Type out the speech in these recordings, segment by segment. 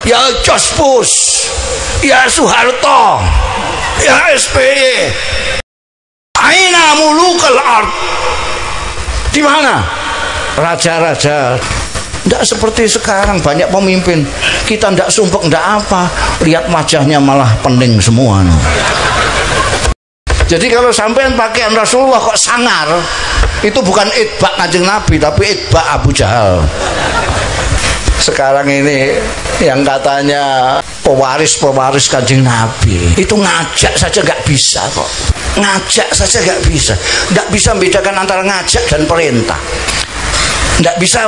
ya Jospus, ya Soeharto, ya SBY. Aina mulukal ard? Di mana raja-raja? Tidak seperti sekarang banyak pemimpin kita tidak sumpek, tidak apa, lihat wajahnya malah pening semua. Jadi kalau sampean pakaian Rasulullah kok sangar, itu bukan itbak Kanjeng Nabi, tapi itbak Abu Jahal. Sekarang ini yang katanya pewaris Kanjeng Nabi itu ngajak saja nggak bisa kok, ngajak saja nggak bisa membedakan antara ngajak dan perintah, nggak bisa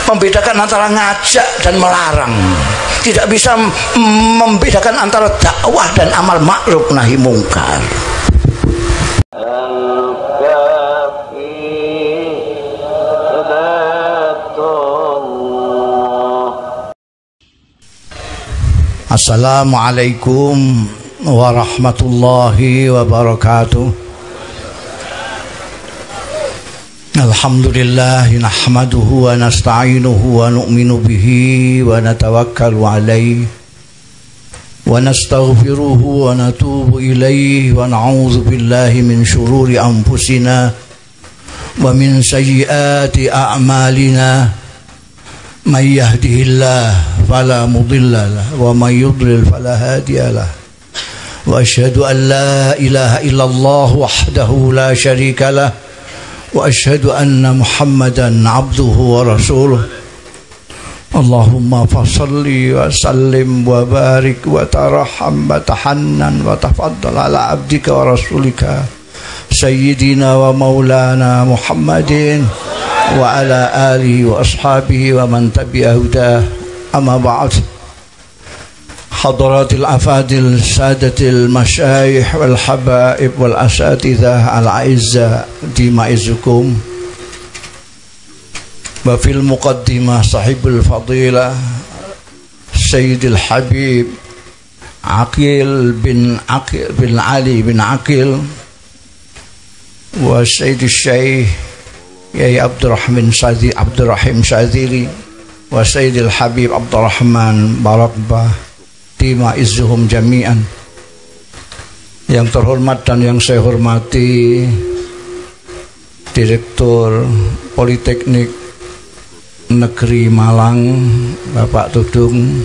membedakan antara ngajak dan melarang, tidak bisa membedakan antara dakwah dan amal ma'ruf nahi mungkar. Assalamualaikum warahmatullahi wabarakatuh. Alhamdulillah nahmaduhu wa nasta'inuhu wa nu'minu bihi wa natawakkalu alaihi wa nastaghfiruhu wa natubu ilaihi wa na'udzu billahi min syururi anfusina wa min sayyiati a'malina. May yahdihillahu fala mudilla lahu wa may yudlil fala hadiya lahu. Wa asyhadu an la ilaha illallah wahdahu la syarika lahu wa asyhadu anna Muhammadan abduhu wa rasuluh. Allahumma fassalli wa sallim wa barik wa taraham wa tahannan wa tafaddal ala abdika wa rasulika sayyidina wa maulana Muhammadin wa ala alihi wa ashabihi wa man tabi'a hudah. Amma ba'd. Hadratil afadil sadatil masyayikh wal habaib wal asatidzah al aizza di ma'izukum wa fil muqaddimah sahibul fadilah Sayyidil Habib Aqil bin Ali bin Aqil wa Sayyidil Syekh Yai Abdurrahim Syadzili wa Sayyidil Habib Abdurrahman Barakbah Tima izzuhum jami'an. Yang terhormat dan yang saya hormati Direktur Politeknik Negeri Malang Bapak Tudung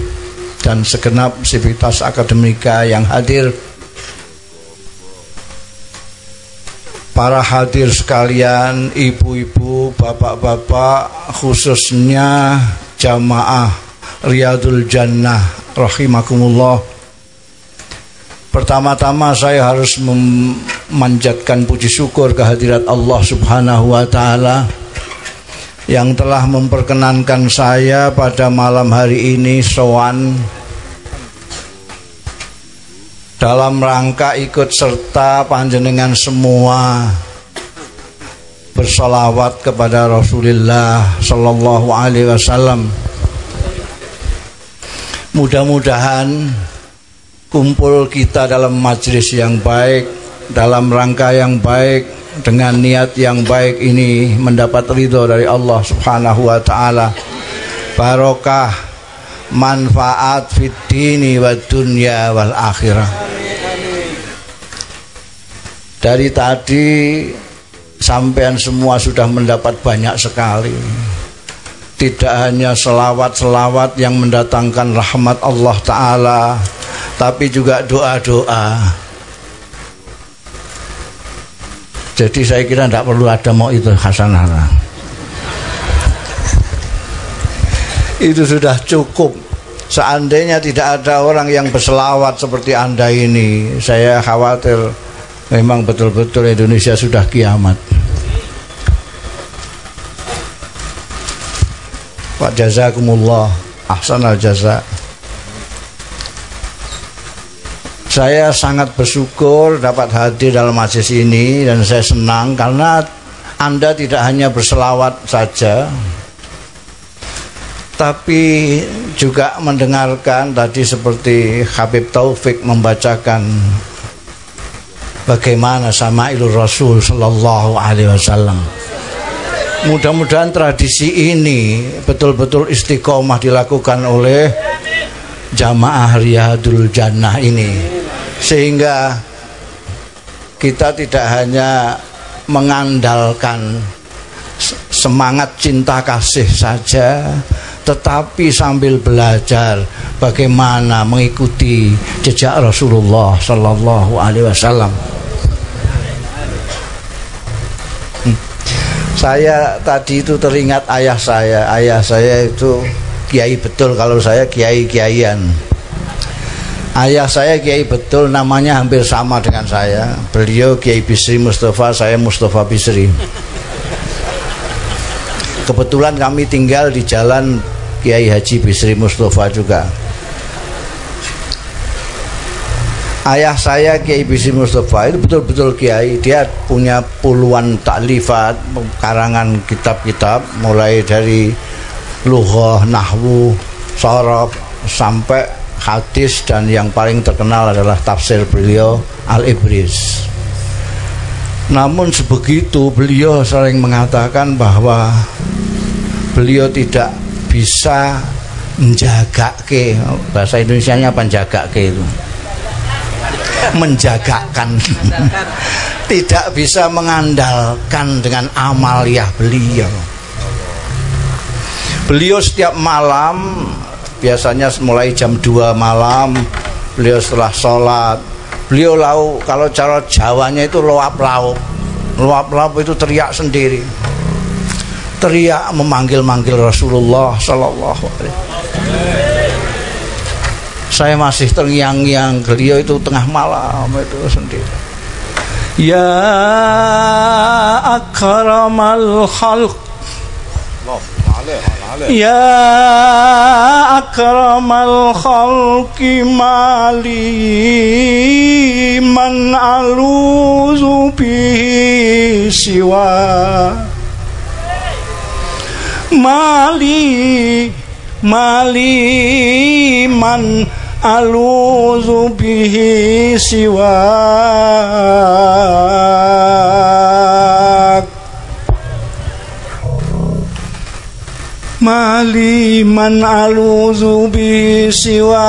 dan segenap sivitas akademika yang hadir, para hadir sekalian, ibu-ibu, bapak-bapak, khususnya jamaah Riyadul Jannah rahimakumullah. Pertama-tama saya harus memanjatkan puji syukur kehadirat Allah Subhanahu wa taala yang telah memperkenankan saya pada malam hari ini sowan dalam rangka ikut serta panjenengan semua bersolawat kepada Rasulullah sallallahu alaihi wasallam. Mudah-mudahan kumpul kita dalam majelis yang baik, dalam rangka yang baik, dengan niat yang baik ini mendapat ridho dari Allah Subhanahu wa taala. Barokah, manfaat fid dini wad dunya wal akhirah. Dari tadi sampean semua sudah mendapat banyak sekali. Tidak hanya selawat-selawat yang mendatangkan rahmat Allah Ta'ala, tapi juga doa-doa. Jadi saya kira tidak perlu ada mau itu hasanah. Itu sudah cukup. Seandainya tidak ada orang yang berselawat seperti Anda ini, saya khawatir memang betul-betul Indonesia sudah kiamat. Pak jazakumullah ahsanal jaza. Saya sangat bersyukur dapat hadir dalam majelis ini dan saya senang karena Anda tidak hanya berselawat saja, tapi juga mendengarkan tadi seperti Habib Taufik membacakan bagaimana Sama'ilur Rasul sallallahu alaihi wasallam. Mudah-mudahan tradisi ini betul-betul istiqomah dilakukan oleh jamaah Riyadul Jannah ini, sehingga kita tidak hanya mengandalkan semangat cinta kasih saja, tetapi sambil belajar bagaimana mengikuti jejak Rasulullah Sallallahu Alaihi Wasallam. Saya tadi itu teringat ayah saya. Ayah saya itu kiai betul, kalau saya kiai-kiaian. Ayah saya kiai betul, namanya hampir sama dengan saya. Beliau Kiai Bisri Mustafa, saya Mustafa Bisri. Kebetulan kami tinggal di jalan Kiai Haji Bisri Mustafa juga. Ayah saya Kiai Bisri Mustafa itu betul-betul kiai. Dia punya puluhan taklifat, karangan kitab-kitab, mulai dari lughah, nahwu, sharaf, sampai hadis, dan yang paling terkenal adalah tafsir beliau Al-Ibris. Namun sebegitu beliau sering mengatakan bahwa beliau tidak bisa menjagake, bahasa Indonesianya apa menjagake itu? Menjagakan. Tidak bisa mengandalkan dengan amaliyah beliau. Beliau setiap malam, biasanya mulai jam 2 malam, beliau setelah sholat, beliau kalau cara Jawanya itu loap-laup. Loap-laup itu teriak sendiri, teriak memanggil-manggil Rasulullah Sallallahu Alaihi Wasallam. Saya masih terngiang-ngiang, beliau itu tengah malam itu sendiri. Ya akramal khalq, ya akramal khalqi mali man aluzu bihi siwa mali man aluzu bihi siwak mali man aluzu bihi siwaka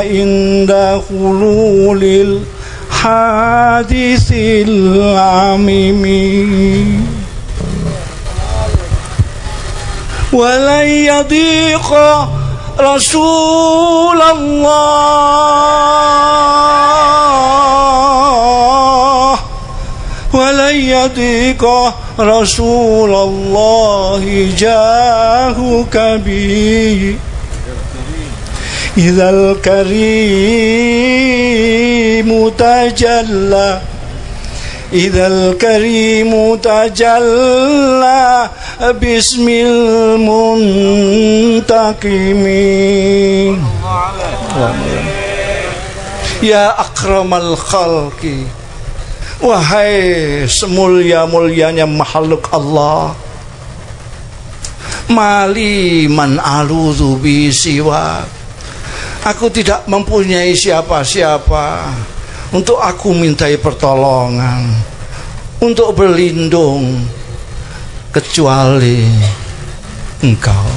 inda hululil hadisil amimi walan yadiqa Rasulullah walan yadiqa Rasulullah jahuka bi idzal karimu tajalla idzal karimu tajalla bismil muntaqimi ya akramal khalqi, wahai semulia-mulianya makhluk Allah, mali man aluzu bi siwa, aku tidak mempunyai siapa-siapa untuk aku mintai pertolongan, untuk berlindung, kecuali engkau.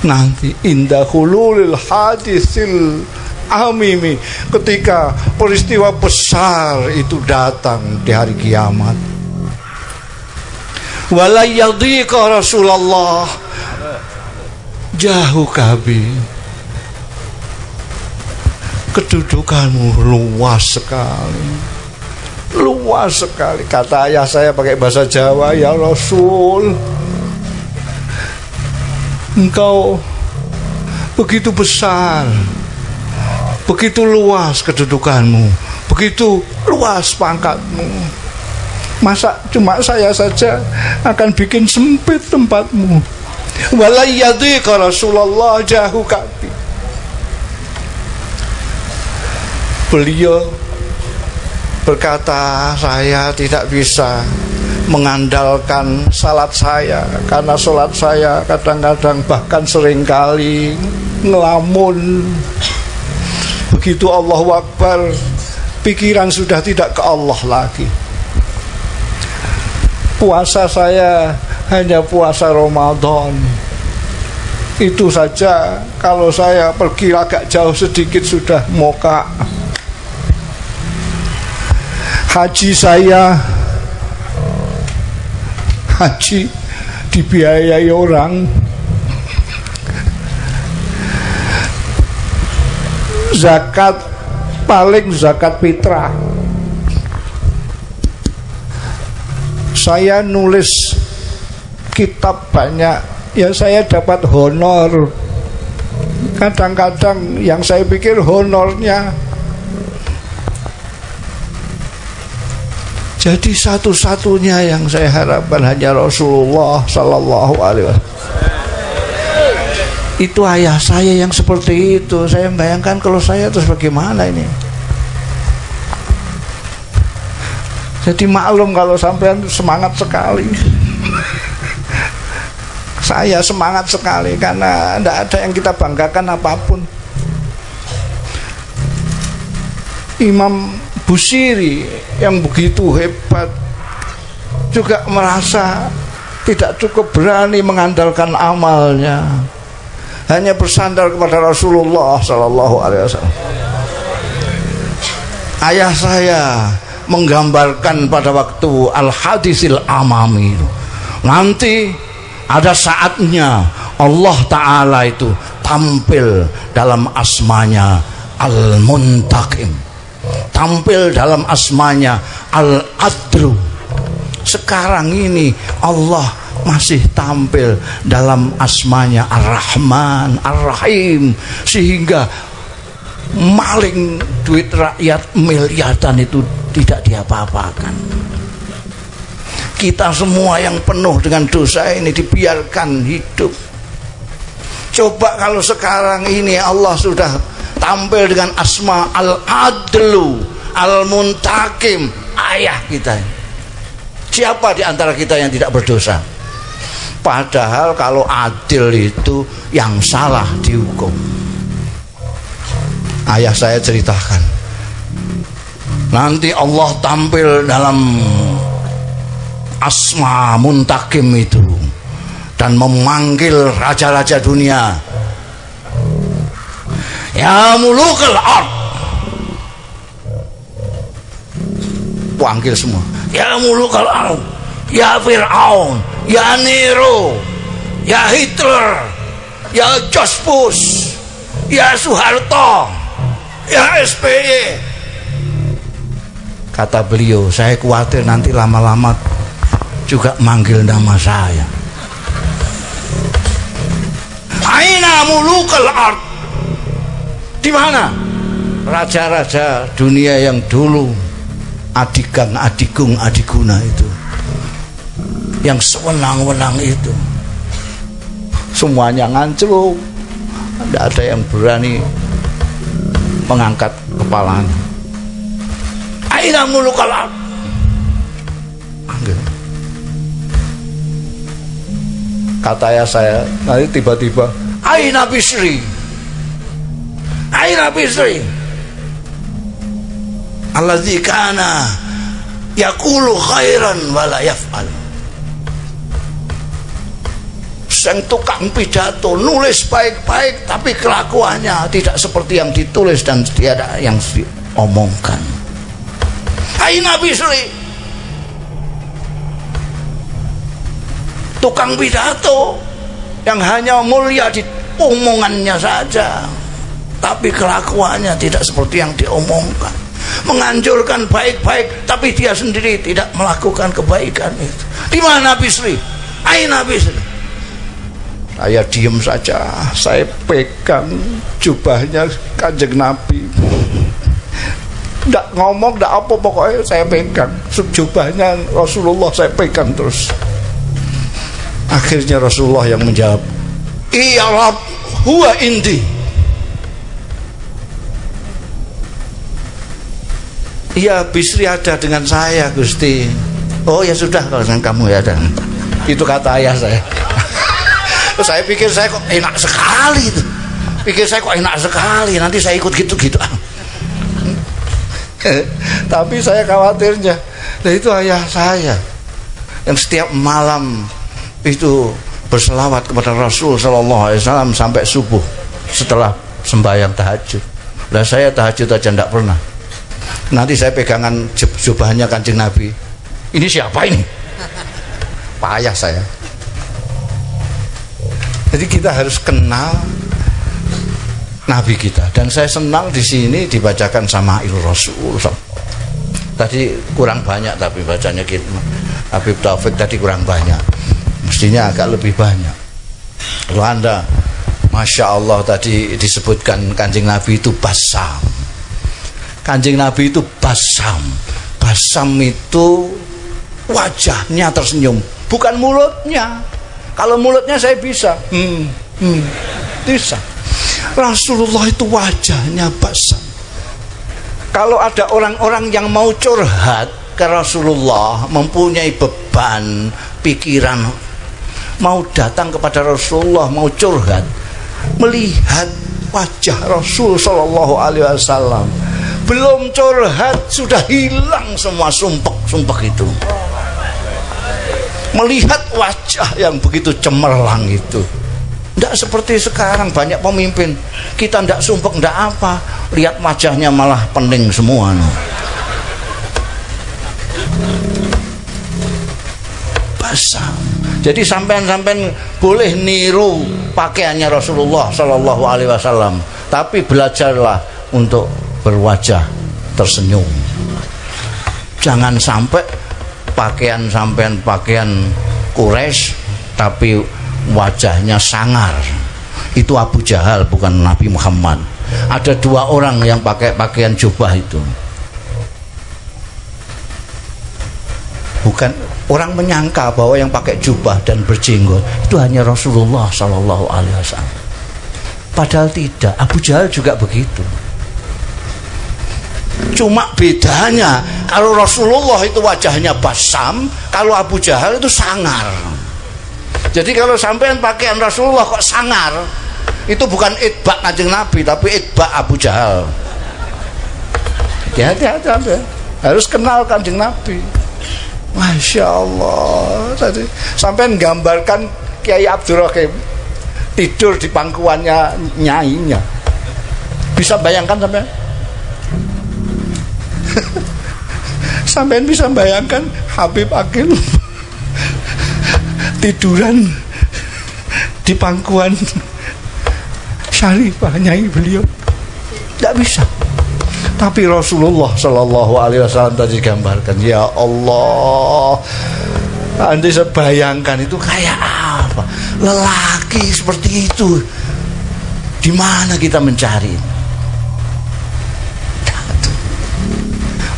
Nanti indah hululil hadisil amimi, ketika peristiwa besar itu datang di hari kiamat, wala yadhiqa Rasulullah jauh kabi, kedudukanmu luas sekali, luas sekali. Kata ayah saya pakai bahasa Jawa, ya Rasul, engkau begitu besar, begitu luas kedudukanmu, begitu luas pangkatmu. Masa cuma saya saja akan bikin sempit tempatmu? Walayyadhiqa Rasulullah jahu kabi. Beliau berkata, saya tidak bisa mengandalkan salat saya, karena salat saya kadang-kadang bahkan seringkali ngelamun. Begitu Allahu Akbar, pikiran sudah tidak ke Allah lagi. Puasa saya hanya puasa Ramadan. Itu saja kalau saya pergi agak jauh sedikit sudah moka. Haji saya, haji dibiayai orang. Zakat paling zakat fitrah. Saya nulis kitab banyak, ya saya dapat honor. Kadang-kadang yang saya pikir honornya, jadi satu-satunya yang saya harapkan hanya Rasulullah Sallallahu Alaihi Wasallam. Itu ayah saya yang seperti itu. Saya bayangkan kalau saya terus bagaimana ini. Jadi maklum kalau sampean semangat sekali. Saya semangat sekali karena tidak ada yang kita banggakan apapun. Imam Busiri yang begitu hebat juga merasa tidak cukup berani mengandalkan amalnya, hanya bersandar kepada Rasulullah Sallallahu Alaihi Wasallam. Ayah saya menggambarkan pada waktu Al-Hadisil Amami itu, nanti ada saatnya Allah Ta'ala itu tampil dalam asmanya Al-Muntaqim, tampil dalam asmanya Al-Adlu. Sekarang ini Allah masih tampil dalam asmanya Ar-Rahman, Ar-Rahim, sehingga maling duit rakyat miliaran itu tidak diapa-apakan. Kita semua yang penuh dengan dosa ini dibiarkan hidup. Coba kalau sekarang ini Allah sudah tampil dengan asma Al-Adlu, Al-Muntaqim, ayah kita. Siapa di antara kita yang tidak berdosa? Padahal kalau adil itu yang salah dihukum. Ayah saya ceritakan, nanti Allah tampil dalam asma Muntaqim itu dan memanggil raja-raja dunia, ya mulukal ard, panggil semua, ya mulukal ard, ya Fir'aun, ya Nero, ya Hitler, ya George Bush, ya Soeharto, ya SBY. Kata beliau, saya khawatir nanti lama-lama juga manggil nama saya. Aina mulukal ard, di mana raja-raja dunia yang dulu adigang, adigung, adiguna itu, yang sewenang-wenang itu, semuanya ngancluk, tidak ada yang berani mengangkat kepalanya. Aina mulukal ard, kata ya saya, nanti tiba-tiba Aina Bisri, Aina Bisri alladzi kana yaqulu khairan wala yaf'al. Sang tukang pidato nulis baik-baik tapi kelakuannya tidak seperti yang ditulis dan tiada yang diomongkan. Aina Bisri, tukang pidato yang hanya mulia di omongannya saja tapi kelakuannya tidak seperti yang diomongkan, menganjurkan baik-baik tapi dia sendiri tidak melakukan kebaikan itu. Di mana Bisri? Aina Bisri? Saya diam saja, saya pegang jubahnya Kanjeng Nabi, tidak ngomong, tidak apa, pokoknya saya pegang jubahnya Rasulullah, saya pegang terus. Akhirnya Rasulullah yang menjawab, iya Rabb, huwa indi. Iya, Bisri ada dengan saya Gusti. Oh ya sudah, kalau dengan kamu ya ada. Itu kata ayah saya. Saya pikir saya kok enak sekali itu. Pikir saya kok enak sekali, nanti saya ikut gitu-gitu. Tapi saya khawatirnya, nah itu ayah saya yang setiap malam itu berselawat kepada Rasul sallallahu alaihi wasallam sampai subuh setelah sembahyang tahajud. Lah saya tahajud aja enggak pernah. Nanti saya pegangan jubahnya Kanjeng Nabi. Ini siapa ini? Payah saya. Jadi kita harus kenal Nabi kita. Dan saya senang di sini dibacakan Sama'il Rasul. Tadi kurang banyak tapi bacanya gitu. Habib Taufik tadi kurang banyak. Mestinya agak lebih banyak. Kalau Anda, Masya Allah, tadi disebutkan Kanjeng Nabi itu basam. Kanjeng Nabi itu basam. Basam itu wajahnya tersenyum, bukan mulutnya. Kalau mulutnya saya bisa, bisa. Rasulullah itu wajahnya basam. Kalau ada orang-orang yang mau curhat ke Rasulullah, mempunyai beban pikiran, mau datang kepada Rasulullah, mau curhat, melihat wajah Rasul sallallahu alaihi wasallam, belum curhat sudah hilang semua sumpek-sumpek itu. Melihat wajah yang begitu cemerlang itu. Tidak seperti sekarang banyak pemimpin, kita tidak sumpek, tidak apa, lihat wajahnya malah pening semua. Basam. Jadi sampean-sampean boleh niru pakaiannya Rasulullah sallallahu alaihi wasallam, tapi belajarlah untuk berwajah tersenyum. Jangan sampai pakaian sampean pakaian Quraisy tapi wajahnya sangar. Itu Abu Jahal, bukan Nabi Muhammad. Ada dua orang yang pakai pakaian jubah itu. Bukan, orang menyangka bahwa yang pakai jubah dan berjenggot itu hanya Rasulullah sallallahu alaihi wasallam. Padahal tidak, Abu Jahal juga begitu. Cuma bedanya kalau Rasulullah itu wajahnya basam, kalau Abu Jahal itu sangar. Jadi kalau sampean pakaian Rasulullah kok sangar, itu bukan itba Kanjeng Nabi, tapi itba Abu Jahal. Hati-hati, harus kenal Kanjeng Nabi. Masya Allah. Tadi sampean gambarkan Kiai Abdul Rahim tidur di pangkuannya nyainya. Bisa bayangkan sampean? Sampean bisa bayangkan Habib Akil tiduran di pangkuan syarifah nyai beliau? Tidak bisa. Tapi Rasulullah sallallahu alaihi wasallam tadi gambarkan, ya Allah, Anda bisa bayangkan itu kayak apa? Lelaki seperti itu, di mana kita mencari?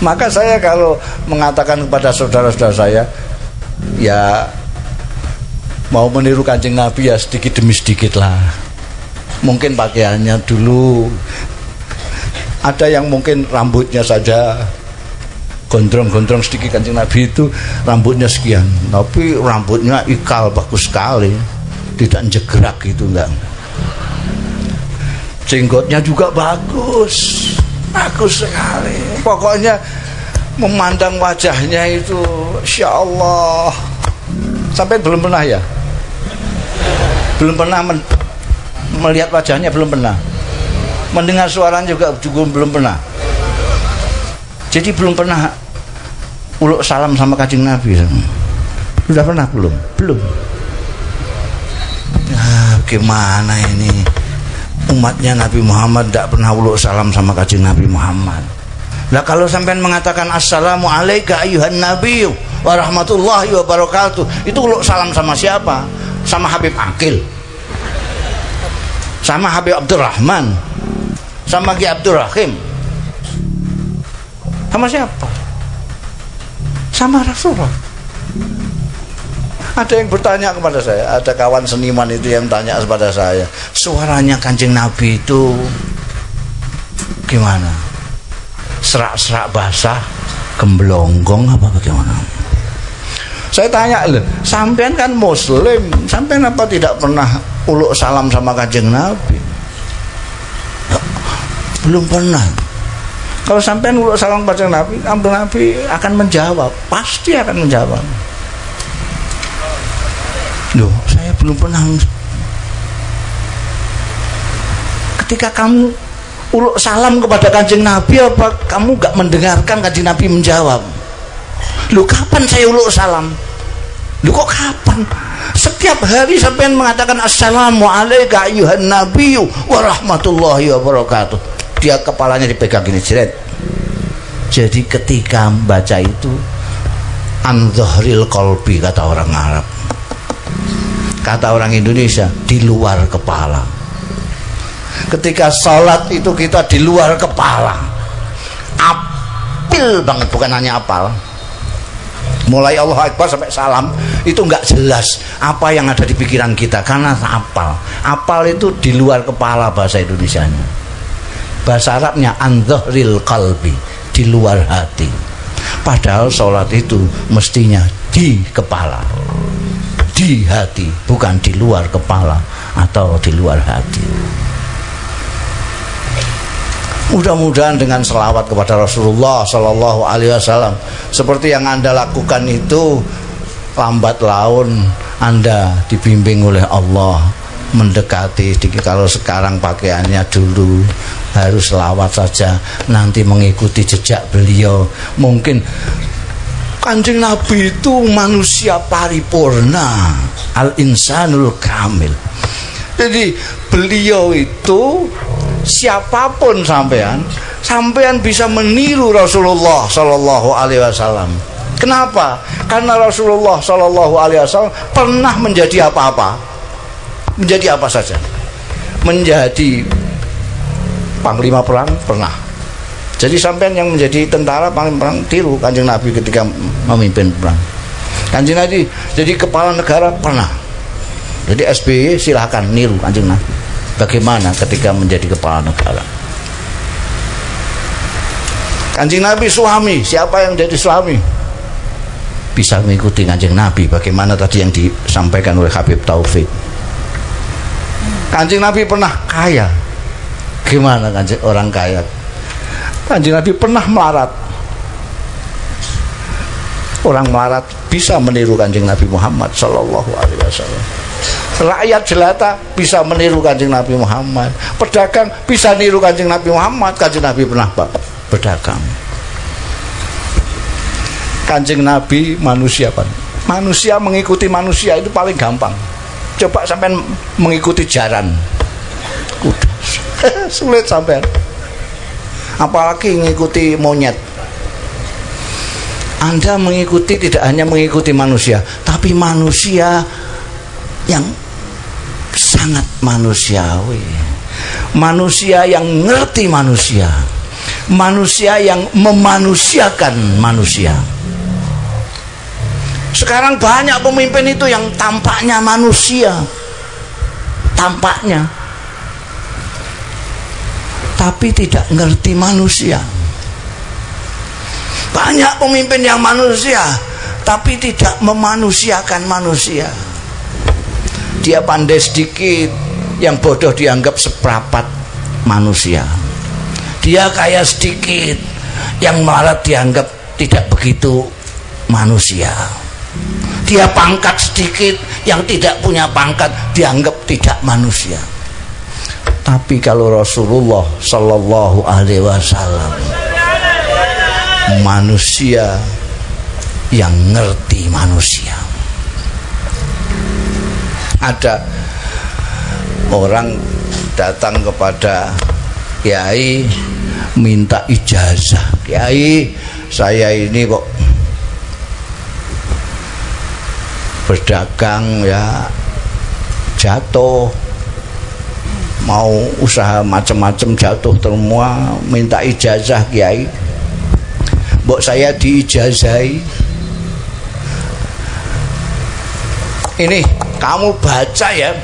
Maka saya kalau mengatakan kepada saudara-saudara saya, ya mau meniru Kanjeng Nabi ya sedikit demi sedikit lah. Mungkin pakaiannya dulu, ada yang mungkin rambutnya saja gondrong-gondrong sedikit. Kanjeng Nabi itu rambutnya sekian, tapi rambutnya ikal bagus sekali, tidak jegrak gitu, enggak. Jenggotnya juga bagus sekali. Pokoknya memandang wajahnya itu, Insya Allah. Sampai belum pernah ya? Belum pernah melihat wajahnya, belum pernah. Mendengar suaranya juga belum pernah. Jadi belum pernah uluk salam sama Kanjeng Nabi. Sudah pernah belum? Belum. Ya, gimana ini? Umatnya Nabi Muhammad tidak pernah uluk salam sama Kanjeng Nabi Muhammad. Nah, kalau sampai mengatakan assalamu alayka ayyuhan nabiyyu wa rahmatullahi wa barakatuh, itu uluk salam sama siapa? Sama Habib Akil, sama Habib Abdurrahman, sama Ki Abdul Rahim, sama siapa? Sama Rasulullah. Ada yang bertanya kepada saya, ada kawan seniman itu yang tanya kepada saya, suaranya Kanjeng Nabi itu gimana? Serak-serak basah, gemblonggong apa bagaimana? Saya tanya, sampean kan muslim, sampean apa tidak pernah uluk salam sama Kanjeng Nabi? Belum pernah. Kalau sampean uluk salam pada Nabi, Nabi akan menjawab, pasti akan menjawab. Loh, saya belum pernah. Ketika kamu uluk salam kepada Kanjeng Nabi, apa kamu gak mendengarkan Kanjeng Nabi menjawab? Loh, kapan saya uluk salam? Loh, kok kapan? Setiap hari sampai mengatakan assalamualaikum ayuhan nabiyyu wa rahmatullahi wa barakatuh. Dia kepalanya dipegang gini, jeret. Jadi ketika membaca itu an dhahril qalbi, kata orang Arab. Kata orang Indonesia, di luar kepala. Ketika sholat itu kita di luar kepala, apil banget, bukan hanya apal. Mulai Allah Akbar sampai salam itu nggak jelas apa yang ada di pikiran kita karena apal. Apal itu di luar kepala bahasa Indonesianya. Bahasa Arabnya an dhahril qalbi, di luar hati. Padahal sholat itu mestinya di kepala, di hati, bukan di luar kepala atau di luar hati. Mudah-mudahan dengan selawat kepada Rasulullah Sallallahu Alaihi Wasallam seperti yang Anda lakukan itu, lambat laun Anda dibimbing oleh Allah mendekati. Kalau sekarang pakaiannya dulu harus selawat saja, nanti mengikuti jejak beliau. Mungkin Kanjeng Nabi itu manusia paripurna, al-insanul kamil. Jadi beliau itu siapapun sampean bisa meniru Rasulullah Sallallahu Alaihi Wasallam. Kenapa? Karena Rasulullah Sallallahu Alaihi Wasallam pernah menjadi apa-apa. Menjadi apa saja. Menjadi panglima perang pernah. Jadi sampean yang menjadi tentara panglima perang, tiru Kanjeng Nabi ketika memimpin perang. Kanjeng Nabi jadi kepala negara pernah. Jadi SBY silahkan niru Kanjeng Nabi bagaimana ketika menjadi kepala negara. Kanjeng Nabi suami, siapa yang jadi suami bisa mengikuti Kanjeng Nabi bagaimana tadi yang disampaikan oleh Habib Taufik. Kanjeng Nabi pernah kaya, gimana Kanjeng orang kaya? Kanjeng Nabi pernah melarat, orang melarat bisa meniru Kanjeng Nabi Muhammad Sallallahu Alaihi Wasallam. Rakyat jelata bisa meniru Kanjeng Nabi Muhammad. Pedagang bisa niru Kanjeng Nabi Muhammad. Kanjeng Nabi pernah berdagang. Kanjeng Nabi manusia kan? Manusia mengikuti manusia itu paling gampang. Coba sampai mengikuti jaran kuda sulit sampai. Apalagi mengikuti monyet. Anda mengikuti tidak hanya mengikuti manusia, tapi manusia yang sangat manusiawi, manusia yang ngerti manusia, manusia yang memanusiakan manusia. Sekarang banyak pemimpin itu yang tampaknya manusia, tampaknya, tapi tidak ngerti manusia. Banyak pemimpin yang manusia tapi tidak memanusiakan manusia. Dia pandai sedikit, yang bodoh dianggap seprapat manusia. Dia kaya sedikit, yang melarat dianggap tidak begitu manusia. Dia pangkat sedikit, yang tidak punya pangkat dianggap tidak manusia. Tapi kalau Rasulullah Sallallahu Alaihi Wasallam manusia yang ngerti manusia. Ada orang datang kepada kiai minta ijazah. Kiai, saya ini kok berdagang ya jatuh, mau usaha macam-macam jatuh semua, minta ijazah kiai. Mbok saya diijazahi. Ini kamu baca ya,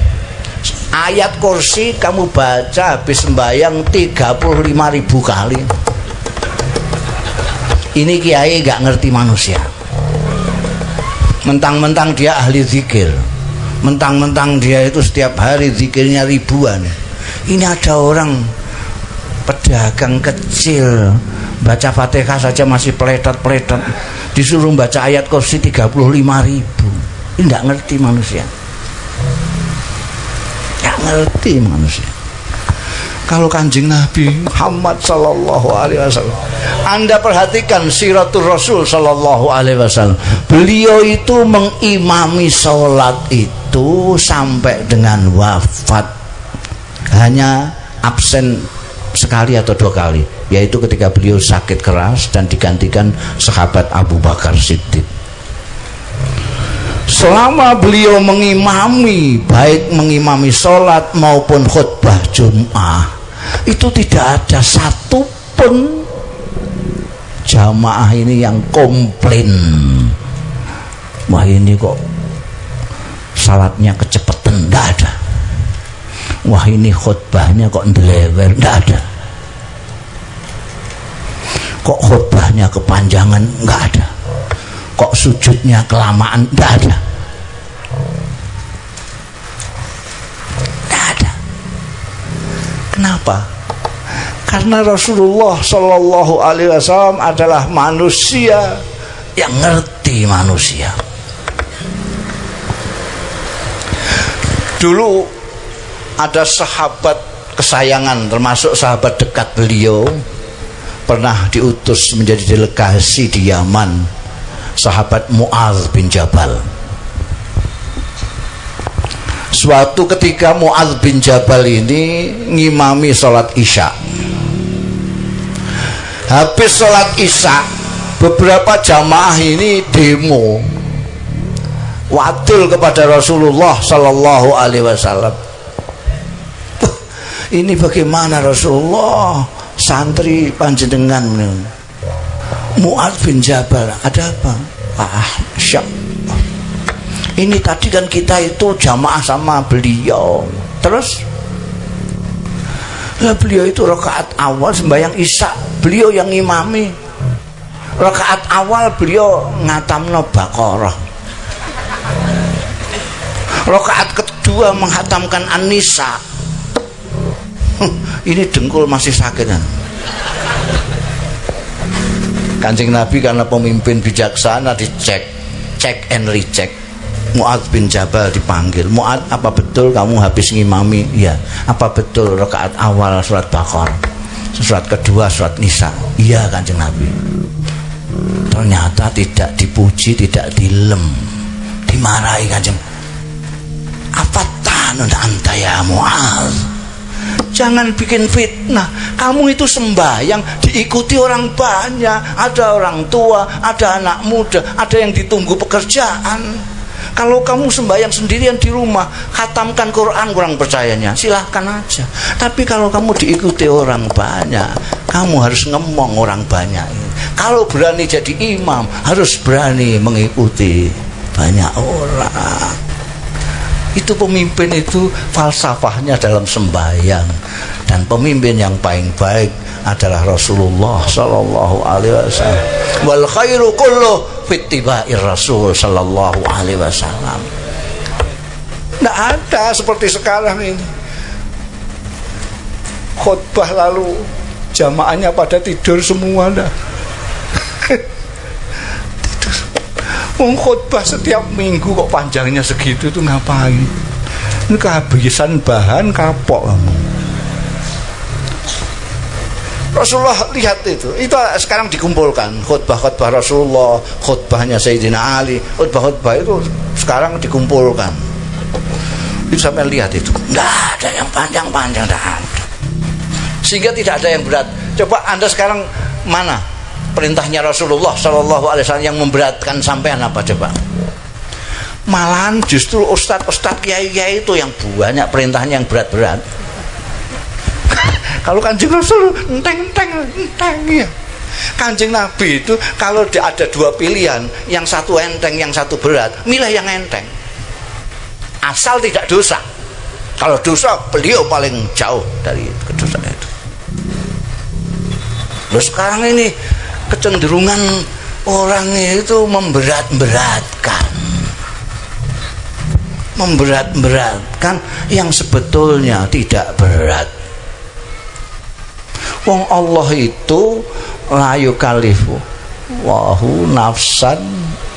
ayat kursi kamu baca habis sembahyang 35.000 kali. Ini kiai gak ngerti manusia. Mentang-mentang dia ahli zikir, mentang-mentang dia itu setiap hari zikirnya ribuan. Ini ada orang pedagang kecil, baca Fatihah saja masih peletot-peletot, disuruh baca ayat kursi 35.000. Ini tidak ngerti manusia. nggak ngerti manusia. Kalau Kanjeng Nabi Muhammad sallallahu alaihi wasallam, Anda perhatikan siratul Rasul sallallahu alaihi wasallam, beliau itu mengimami sholat itu sampai dengan wafat, hanya absen sekali atau 2 kali, yaitu ketika beliau sakit keras dan digantikan sahabat Abu Bakar Siddiq. Selama beliau mengimami, baik mengimami sholat maupun khutbah Jum'ah, itu tidak ada satupun jamaah ini yang komplain, wah ini kok salatnya kecepatan, tidak ada. Wah ini khutbahnya kok ndelewer, tidak ada. Kok khutbahnya kepanjangan, nggak ada. Kok sujudnya kelamaan, tidak ada. Tidak ada. Kenapa? Karena Rasulullah Shallallahu Alaihi Wasallam adalah manusia yang ngerti manusia. Dulu ada sahabat kesayangan, termasuk sahabat dekat beliau, pernah diutus menjadi delegasi di Yaman, sahabat Mu'adz bin Jabal. Suatu ketika Mu'adz bin Jabal ini ngimami sholat Isya. Habis sholat Isya, beberapa jamaah ini demo wadul kepada Rasulullah Sallallahu Alaihi Wasallam. Ini bagaimana Rasulullah, santri panjenengan Mu'adz bin Jabal, ada apa? Syak. Ini tadi kan kita itu jamaah sama beliau, terus beliau itu rakaat awal sembahyang Isya, beliau yang ngimami. Rakaat awal beliau ngatamno Baqarah, rakaat kedua menghatamkan An-Nisa. Ini dengkul masih sakit kan? Kanjeng Nabi karena pemimpin bijaksana dicek, check and recheck. Mu'adz bin Jabal dipanggil, Mu'adz, apa betul kamu habis ngimami? Iya. Apa betul rakaat awal surat Baqarah, surat kedua surat Nisa? Iya Kanjeng Nabi. Ternyata tidak dipuji, tidak dilem, dimarahi Kanjeng. Apa tanun anta ya Mu'adz? Jangan bikin fitnah. Kamu itu sembahyang diikuti orang banyak, ada orang tua, ada anak muda, ada yang ditunggu pekerjaan. Kalau kamu sembahyang sendirian di rumah, khatamkan Quran kurang percayanya, silahkan aja. Tapi kalau kamu diikuti orang banyak, kamu harus ngemong orang banyak. Kalau berani jadi imam, harus berani mengikuti banyak orang. Itu pemimpin itu falsafahnya dalam sembahyang. Dan pemimpin yang paling baik adalah Rasulullah Sallallahu Alaihi Wasallam. Wal khairu kullu fittiba'ir Rasul Sallallahu Alaihi Wasallam. Tidak ada seperti sekarang ini. Khutbah lalu jamaahnya pada tidur semua dah. Khutbah setiap minggu kok panjangnya segitu tuh ngapain? Ini kehabisan bahan, kapok. Rasulullah lihat itu sekarang dikumpulkan khutbah-khutbah Rasulullah, khutbahnya Sayyidina Ali, khutbah-khutbah itu sekarang dikumpulkan. Itu sampai lihat itu, nggak ada yang panjang-panjang, nggak ada. Sehingga tidak ada yang berat. Coba Anda sekarang mana perintahnya Rasulullah Shallallahu Alaihi Wasallam yang memberatkan sampean apa coba? Malahan justru ustadz kiai itu yang banyak perintahnya yang berat-berat. Kalau Kanjeng Rasul enteng ya. Kanjeng Nabi itu kalau ada 2 pilihan, yang satu enteng, yang satu berat, milih yang enteng. Asal tidak dosa. Kalau dosa, beliau paling jauh dari kedosaan itu. Loh sekarang ini kecenderungan orang itu memberat-beratkan yang sebetulnya tidak berat. Wong Allah itu la yukallifu wallahu nafsan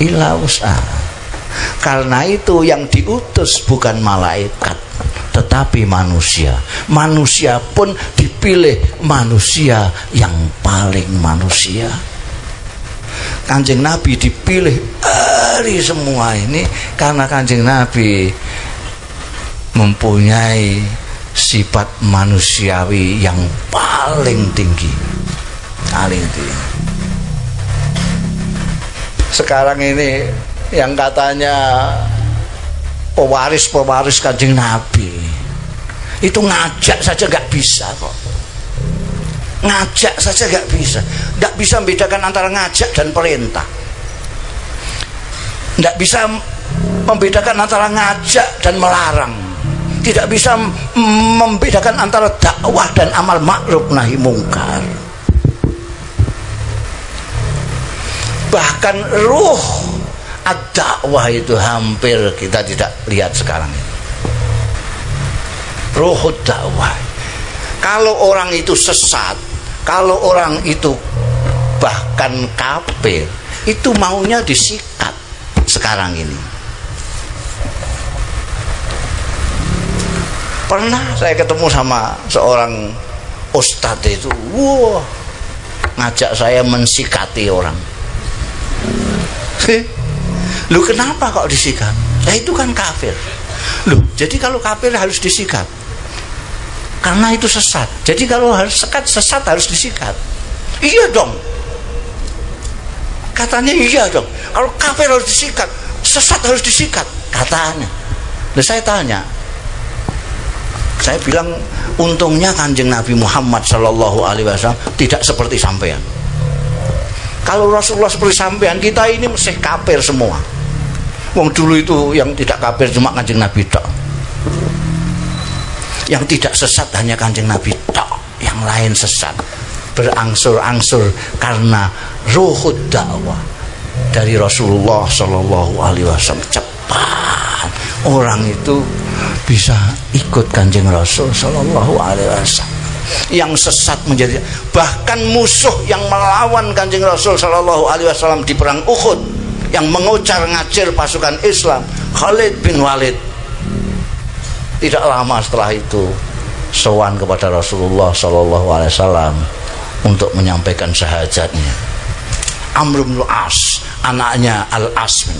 illa wus'aha. Karena itu yang diutus bukan malaikat tetapi manusia pun dipilih manusia yang paling manusia. Kanjeng Nabi dipilih dari semua ini karena Kanjeng Nabi mempunyai sifat manusiawi yang paling tinggi. Sekarang ini yang katanya pewaris Kanjeng Nabi itu ngajak saja gak bisa kok. Ngajak saja gak bisa. Gak bisa membedakan antara ngajak dan perintah. Gak bisa membedakan antara ngajak dan melarang. Tidak bisa membedakan antara dakwah dan amal ma'ruf nahi mungkar. Bahkan ruh ad-dakwah itu hampir kita tidak lihat sekarang ini. Ruh dakwah. Kalau orang itu sesat, kalau orang itu bahkan kafir, itu maunya disikat sekarang ini. Pernah saya ketemu sama seorang ustadz itu, ngajak saya mensikati orang. Lu kenapa kok disikat? Nah itu kan kafir. Loh, jadi kalau kafir harus disikat karena itu sesat. Jadi kalau harus sesat harus disikat. Iya dong. Katanya iya dong. Kalau kafir harus disikat, sesat harus disikat katanya. Nah saya tanya, saya bilang untungnya Kanjeng Nabi Muhammad Sallallahu Alaihi Wasallam tidak seperti sampean. Kalau Rasulullah seperti sampean, kita ini mesti kafir semua. Wong dulu itu yang tidak kafir cuma Kanjeng Nabi tok. Yang tidak sesat hanya Kanjeng Nabi tok. Yang lain sesat. Berangsur-angsur karena ruhud dakwah dari Rasulullah Sallallahu Alaihi Wasallam. Cepat orang itu bisa ikut Kanjeng Rasul Sallallahu Alaihi Wasallam. Yang sesat menjadi, bahkan musuh yang melawan Kanjeng Rasul Sallallahu Alaihi Wasallam di perang Uhud, yang mengocar-ngacir pasukan Islam, Khalid bin Walid, tidak lama setelah itu sowan kepada Rasulullah Sallallahu Alaihi Wasallam untuk menyampaikan syahadatnya. Amr bin As, anaknya Al-As,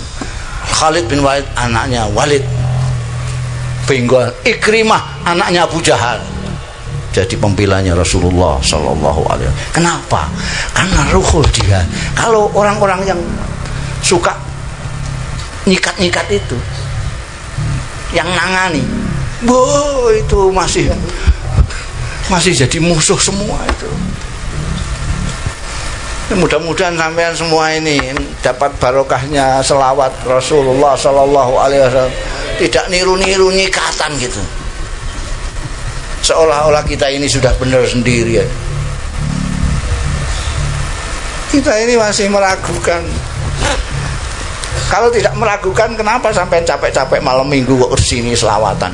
Khalid bin Walid, anaknya Walid Benggol, Ikrimah, anaknya Abu Jahal, jadi pembelanya Rasulullah Sallallahu Alaihi Wasallam. Kenapa? Karena ruhul dia. Kalau orang-orang yang suka nyikat-nyikat itu, yang nangani, itu masih jadi musuh semua itu. Mudah-mudahan sampean semua ini dapat barokahnya selawat Rasulullah Sallallahu Alaihi Wasallam, tidak niru-niru nyikatan gitu. Seolah-olah kita ini sudah benar sendiri ya. Kita ini masih meragukan. Kalau tidak meragukan, kenapa sampai capek-capek malam minggu kok kesini selawatan?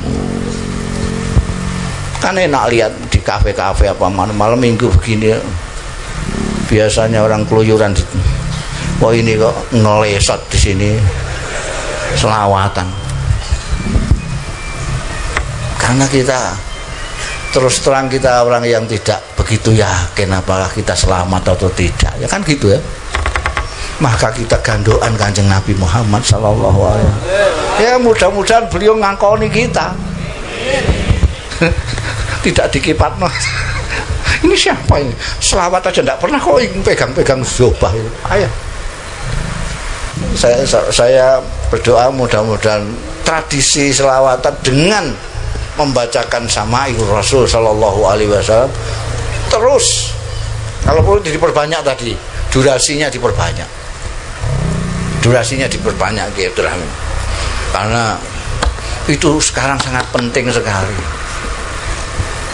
Kan enak lihat di kafe-kafe apa malam minggu begini. Biasanya orang keluyuran di, wah ini kok ngelesot di sini selawatan. Karena kita terus terang, kita orang yang tidak begitu yakin apakah kita selamat atau tidak, ya kan gitu ya. Maka kita gandokan Kanjeng Nabi Muhammad Sallallahu Alaihi Wasallam. Ya mudah-mudahan beliau ngangkoni kita. Tidak dikipat no. Ini siapa ini? Selawat aja tidak pernah kok pegang-pegang zobah itu. Ayo. Saya berdoa mudah-mudahan tradisi selawatan dengan membacakan Sama'il Rasul Sallallahu Alaihi Wasallam terus, kalau perlu diperbanyak tadi, durasinya diperbanyak gitu, karena itu sekarang sangat penting sekali.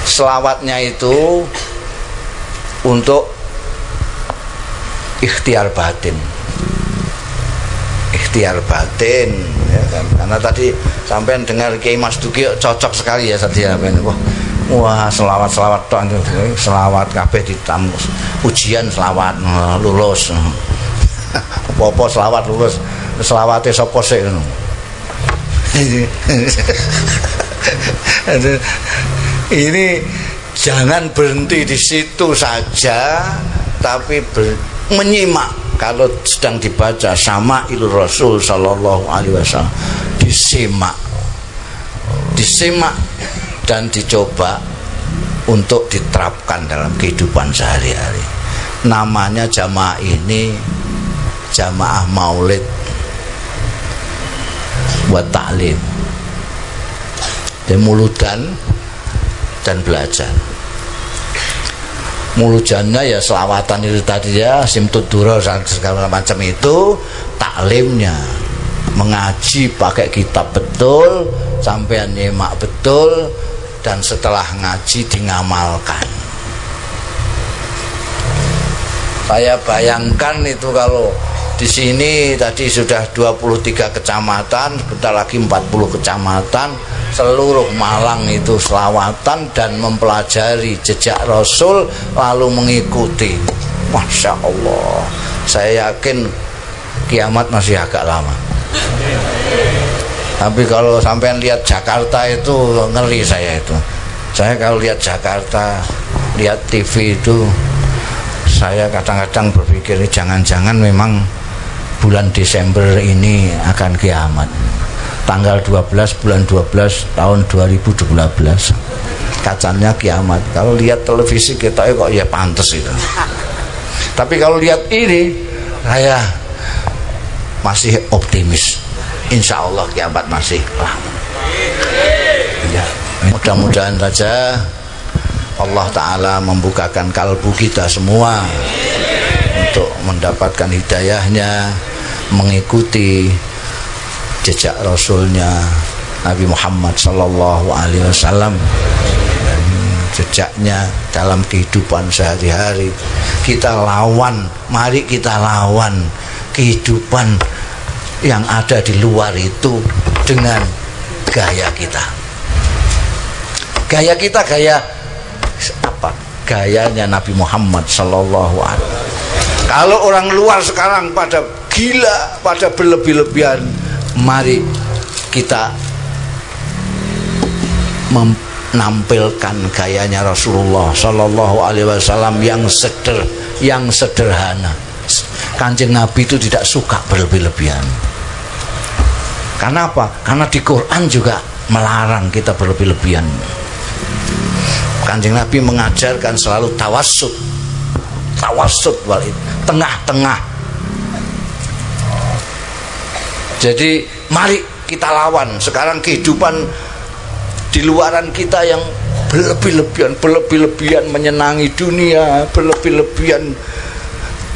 Selawatnya itu untuk ikhtiar batin ya kan? Karena tadi sampean dengar Kiai Mas Duki cocok sekali ya tadi ya, wah selawat selawat kabeh ditamu ujian selawat lulus apa selawat lulus, selawate sapa sik ngono. Ini jangan berhenti di situ saja, tapi menyimak. Kalau sedang dibaca Syama'il Rasul sallallahu alaihi wasallam, disimak dan dicoba untuk diterapkan dalam kehidupan sehari-hari. Namanya jamaah ini jamaah maulid wa ta'lim, muludan dan belajar. Muludannya ya selawatan itu tadi ya, simtuduro segala macam itu. Taklimnya mengaji pakai kitab betul, sampai nyimak betul, dan setelah ngaji ngamalkan. Saya bayangkan itu kalau di sini tadi sudah 23 kecamatan, sebentar lagi 40 kecamatan, seluruh Malang itu selawatan dan mempelajari jejak Rasul lalu mengikuti. Masya Allah, saya yakin kiamat masih agak lama. Tapi kalau sampai lihat Jakarta itu ngeri saya itu. Saya kalau lihat Jakarta, lihat TV itu, saya kadang-kadang berpikir jangan-jangan memang bulan Desember ini akan kiamat. Tanggal 12 bulan 12 tahun 2012 kacanya kiamat. Kalau lihat televisi kita kok ya pantas itu. Tapi kalau lihat ini saya masih optimis. Insya Allah kiamat masih lama. Ya, mudah-mudahan saja Allah Ta'ala membukakan kalbu kita semua untuk mendapatkan hidayahnya, mengikuti jejak Rasulnya Nabi Muhammad Sallallahu Alaihi Wasallam, jejaknya dalam kehidupan sehari-hari. Kita lawan, mari kita lawan kehidupan yang ada di luar itu dengan gaya kita. Gaya kita gaya apa? Gayanya Nabi Muhammad Sallallahu Alaihi Wasallam. Kalau orang luar sekarang pada gila, pada berlebih-lebihan, mari kita menampilkan gayanya Rasulullah Sallallahu Alaihi Wasallam yang sederhana. Kanjeng Nabi itu tidak suka berlebih-lebihan. Karena apa? Karena di Quran juga melarang kita berlebih-lebihan. Kanjeng Nabi mengajarkan selalu tawassut, walid, tengah-tengah. Jadi mari kita lawan sekarang kehidupan di luaran kita yang berlebih-lebihan menyenangi dunia, berlebih-lebihan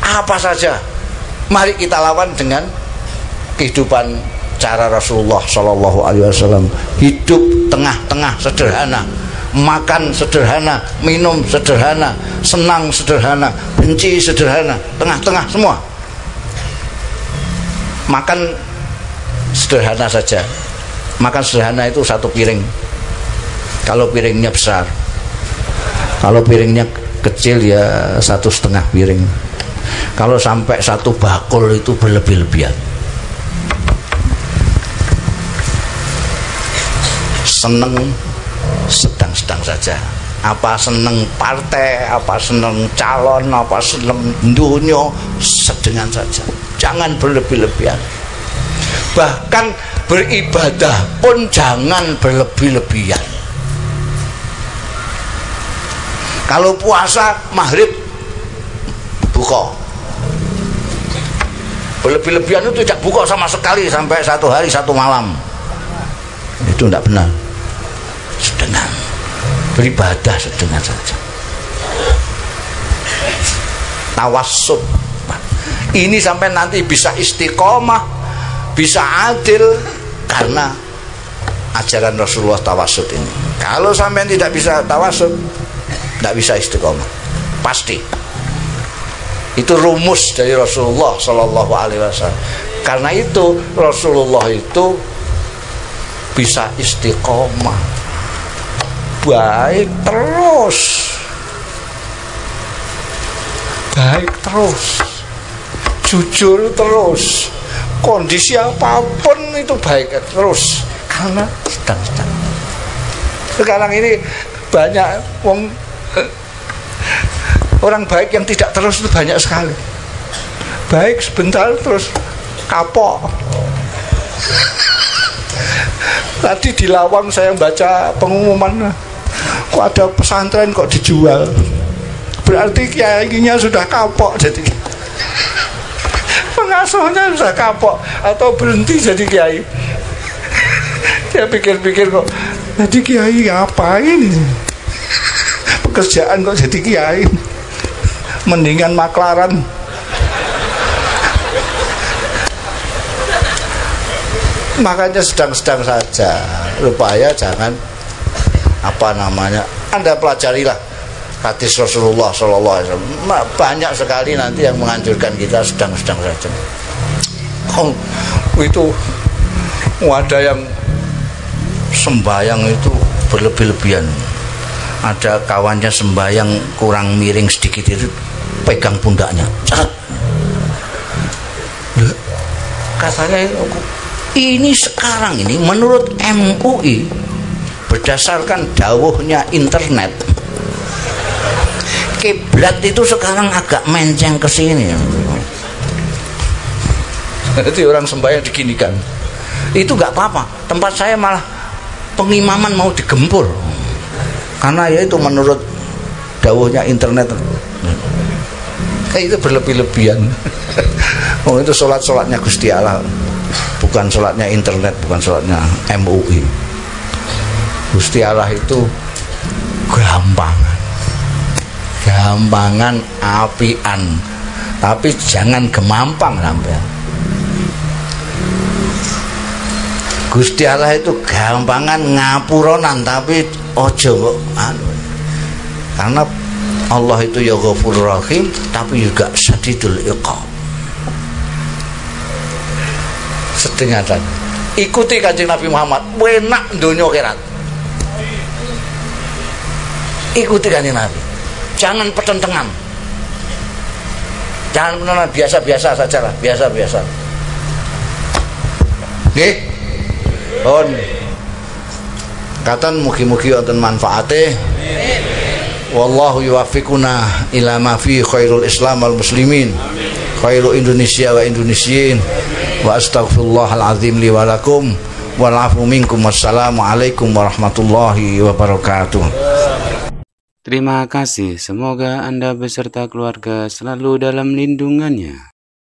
apa saja. Mari kita lawan dengan kehidupan cara Rasulullah Sallallahu Alaihi Wasallam. Hidup tengah-tengah, sederhana, makan sederhana, minum sederhana, senang sederhana, benci sederhana, tengah-tengah semua. Makan sederhana saja. Makan sederhana itu satu piring. Kalau piringnya besar, kalau piringnya kecil ya 1,5 piring. Kalau sampai 1 bakul itu berlebih-lebihan. Seneng sedang-sedang saja. Apa seneng partai, apa seneng calon, apa seneng dunia, sedengan saja. Jangan berlebih-lebihan. Bahkan beribadah pun jangan berlebih-lebihan. Kalau puasa maghrib buka, berlebih-lebihan itu tidak buka sama sekali sampai 1 hari 1 malam. Itu tidak benar. Sedengan, beribadah sedengan saja. Tawassut ini sampai nanti bisa istiqomah, bisa adil karena ajaran Rasulullah tawassut ini. Kalau sampai tidak bisa tawassut, tidak bisa istiqomah pasti. Itu rumus dari Rasulullah Sallallahu Alaihi Wasallam. Karena itu Rasulullah itu bisa istiqomah, baik terus, jujur terus, kondisi apapun itu baik terus, karena sedang-sedang. Sekarang ini banyak orang baik yang tidak terus itu banyak sekali. Baik sebentar terus kapok. Tadi di Lawang saya baca pengumuman, kok ada pesantren kok dijual. Berarti kiainya sudah kapok, jadi pengasuhnya sudah kapok atau berhenti jadi kiai. Saya pikir-pikir kok jadi kiai ngapain? Pekerjaan kok jadi kiai? Mendingan maklaran. Makanya sedang-sedang saja, supaya jangan Anda pelajarilah hadis Rasulullah SAW. Banyak sekali nanti yang menganjurkan kita sedang-sedang saja. Itu ada yang sembahyang itu berlebih-lebihan. Ada kawannya sembahyang kurang miring sedikit itu pegang pundaknya. Katanya ini sekarang ini menurut MUI berdasarkan dawuhnya internet, kiblat itu sekarang agak menceng ke sini. Jadi orang sembahyang diginikan. Itu nggak apa-apa. Tempat saya malah pengimaman mau digempur. Karena ya itu menurut dawuhnya internet. Itu berlebih-lebihan. Oh, itu sholat-sholatnya Gusti Allah. Bukan sholatnya internet, bukan sholatnya MUI. Gusti Allah itu gampangan apian, tapi jangan gemampang sampai. Gusti Allah itu gampangan ngapuronan, tapi ojo karena Allah itu ya Ghafurur Rahim, tapi juga Syadidul Iqab. Sedengatan. Ikuti Kanjeng Nabi Muhammad, enak donya akhirat. Ikuti Kanjeng Nabi. Jangan pertentangan. Jangan menolak, biasa-biasa saja lah, biasa-biasa. Nggih. Pun katon mugi-mugi wonten manfaate. Wallahu yuwaffiquna ila ma fi khairul Islam wal muslimin. Khairu Indonesia wa Indonesiin. Wa astaghfirullahal azim li wa lakum wal afu minkum. Wassalamualaikum warahmatullahi wabarakatuh. Terima kasih. Semoga Anda beserta keluarga selalu dalam lindungannya.